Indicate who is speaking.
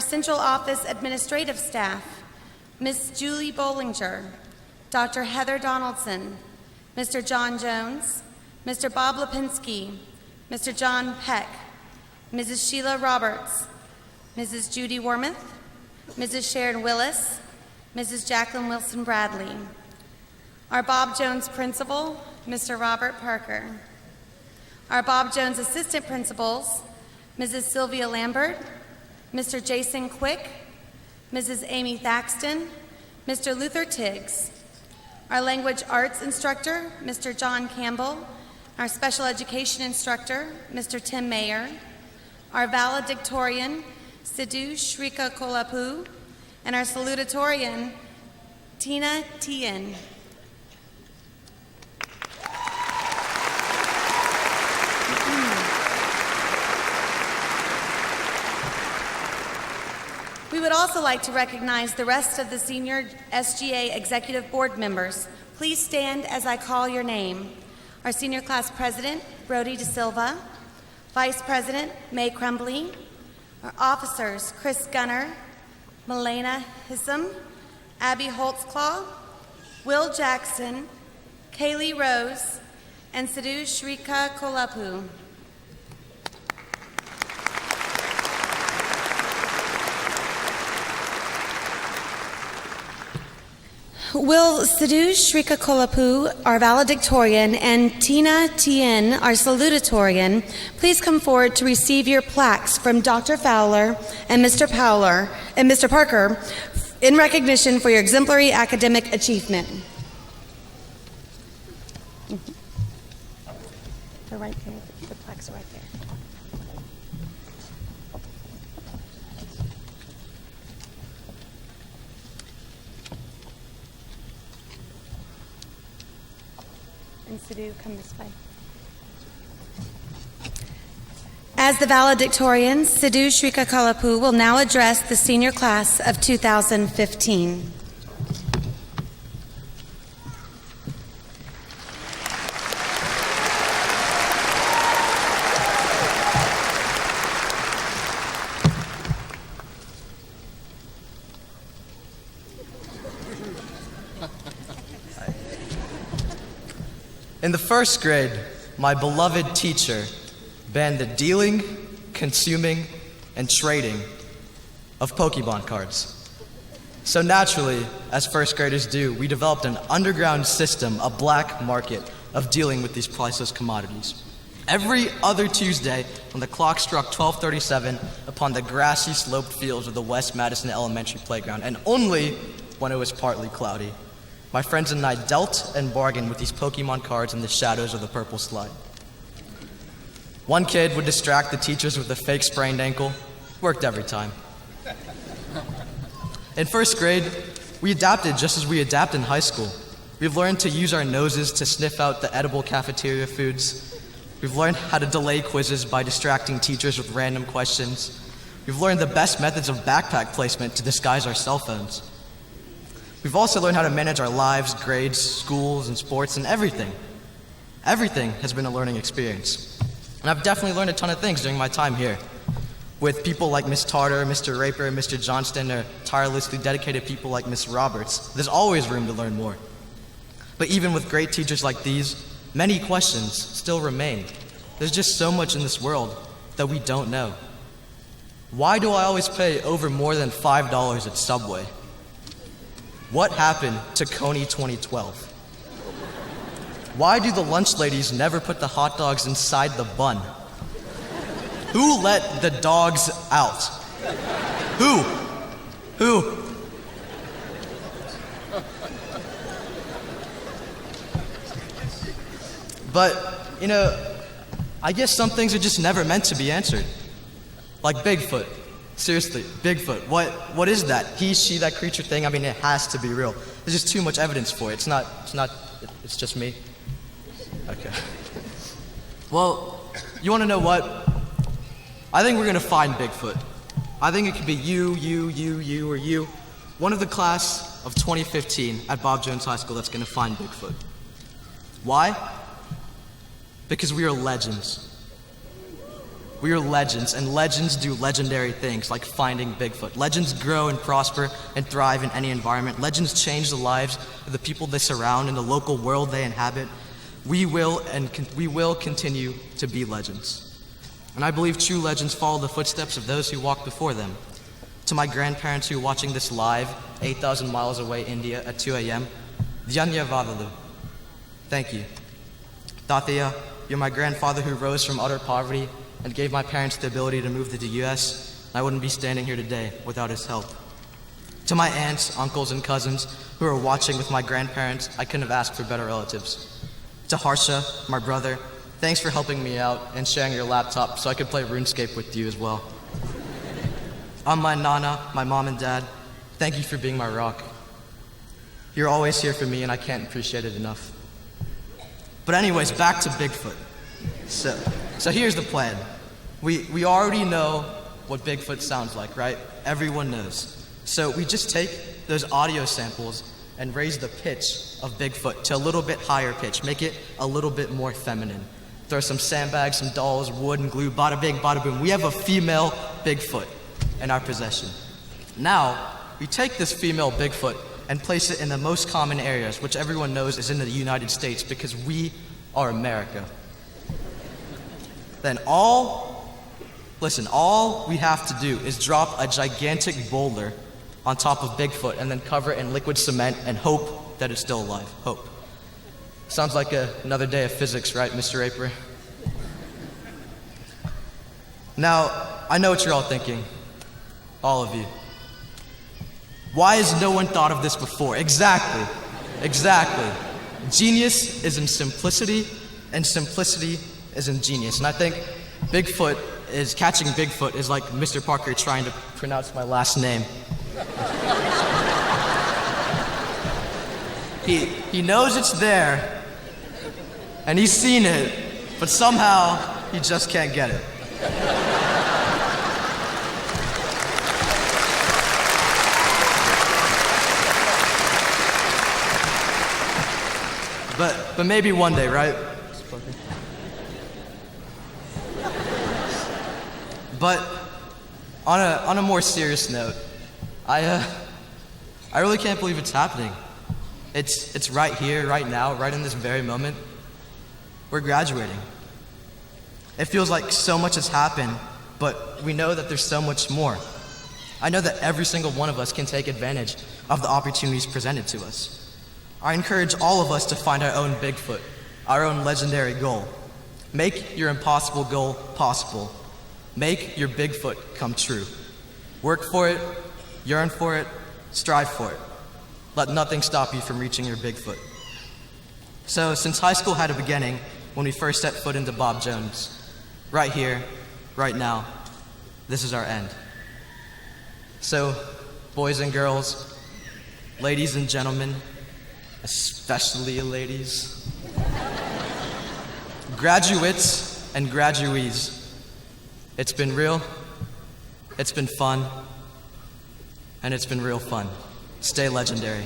Speaker 1: Central Office administrative staff, Ms. Julie Bollinger, Dr. Heather Donaldson, Mr. John Jones, Mr. Bob Lipinski, Mr. John Peck, Mrs. Sheila Roberts, Mrs. Judy Wormuth, Mrs. Sharon Willis, Mrs. Jacqueline Wilson Bradley. Our Bob Jones principal, Mr. Robert Parker. Our Bob Jones assistant principals, Mrs. Sylvia Lambert, Mr. Jason Quick, Mrs. Amy Thaxton, Mr. Luther Tiggs. Our language arts instructor, Mr. John Campbell. Our special education instructor, Mr. Tim Mayer. Our valedictorian, Siddhu Shrika Kolapu. And our salutatorian, Tina Tien. We would also like to recognize the rest of the senior SGA Executive Board members. Please stand as I call your name. Our senior class president, Brody De Silva. Vice President, May Crumbly. Our officers, Chris Gunner, Milena Hissam, Abby Holtzclaw, Will Jackson, Kaylee Rose, and Siddhu Shrika Kolapu. Will Siddhu Shrika Kolapu, our valedictorian, and Tina Tien, our salutatorian, please come forward to receive your plaques from Dr. Fowler and Mr. Parker in recognition for your exemplary academic achievement. They're right there. The plaques are right there. And Siddhu, come this way. As the valedictorian, Siddhu Shrika Kalapu will now address the senior class of 2015.
Speaker 2: In the first grade, my beloved teacher banned the dealing, consuming, and trading of Pokemon cards. So naturally, as first graders do, we developed an underground system, a black market, of dealing with these priceless commodities. Every other Tuesday, when the clock struck 12:37 upon the grassy sloped fields of the West Madison Elementary playground, and only when it was partly cloudy, my friends and I dealt and bargained with these Pokemon cards in the shadows of the purple slide. One kid would distract the teachers with a fake sprained ankle. Worked every time. In first grade, we adapted just as we adapt in high school. We've learned to use our noses to sniff out the edible cafeteria foods. We've learned how to delay quizzes by distracting teachers with random questions. We've learned the best methods of backpack placement to disguise our cell phones. We've also learned how to manage our lives, grades, schools, and sports, and everything. Everything has been a learning experience. And I've definitely learned a ton of things during my time here. With people like Miss Tarter, Mr. Raper, and Mr. Johnston, or tirelessly dedicated people like Miss Roberts, there's always room to learn more. But even with great teachers like these, many questions still remain. There's just so much in this world that we don't know. Why do I always pay over more than $5 at Subway? What happened to Coney 2012? Why do the lunch ladies never put the hot dogs inside the bun? Who let the dogs out? Who? But, I guess some things are just never meant to be answered. Like Bigfoot. Seriously, Bigfoot. What is that? He, she, that creature thing? I mean, it has to be real. There's just too much evidence for it. It's just me. Okay. Well, you want to know what? I think we're going to find Bigfoot. I think it could be you, or you. One of the class of 2015 at Bob Jones High School that's going to find Bigfoot. Why? Because we are legends. We are legends, and legends do legendary things like finding Bigfoot. Legends grow and prosper and thrive in any environment. Legends change the lives of the people they surround and the local world they inhabit. We will continue to be legends. And I believe true legends follow the footsteps of those who walked before them. To my grandparents who are watching this live, 8,000 miles away, India, at 2 a.m., Dhanyavadalu. Thank you. Tatya, you're my grandfather who rose from utter poverty and gave my parents the ability to move to the U.S. I wouldn't be standing here today without his help. To my aunts, uncles, and cousins who are watching with my grandparents, I couldn't have asked for better relatives. To Harsha, my brother, thanks for helping me out and sharing your laptop so I could play RuneScape with you as well. On my Nana, my mom and dad, thank you for being my rock. You're always here for me and I can't appreciate it enough. But anyways, back to Bigfoot. So here's the plan. We already know what Bigfoot sounds like, right? Everyone knows. So we just take those audio samples and raise the pitch of Bigfoot to a little bit higher pitch, make it a little bit more feminine. Throw some sandbags, some dolls, wood, and glue, bada bing, bada boom. We have a female Bigfoot in our possession. Now, we take this female Bigfoot and place it in the most common areas, which everyone knows is in the United States because we are America. Then all we have to do is drop a gigantic boulder on top of Bigfoot and then cover it in liquid cement and hope that it's still alive. Hope. Sounds like another day of physics, right, Mr. Aper? Now, I know what you're all thinking. All of you. Why has no one thought of this before? Exactly. Genius is in simplicity, and simplicity is in genius. And I think catching Bigfoot is like Mr. Parker trying to pronounce my last name. He knows it's there, and he's seen it, but somehow he just can't get it. But maybe one day, right? But on a more serious note, I really can't believe it's happening. It's right here, right now, right in this very moment. We're graduating. It feels like so much has happened, but we know that there's so much more. I know that every single one of us can take advantage of the opportunities presented to us. I encourage all of us to find our own Bigfoot, our own legendary goal. Make your impossible goal possible. Make your Bigfoot come true. Work for it, yearn for it, strive for it. Let nothing stop you from reaching your Bigfoot. So, since high school had a beginning when we first set foot into Bob Jones, right here, right now, this is our end. So, boys and girls, ladies and gentlemen, especially ladies, graduates and graduees, it's been real, it's been fun, and it's been real fun. Stay legendary.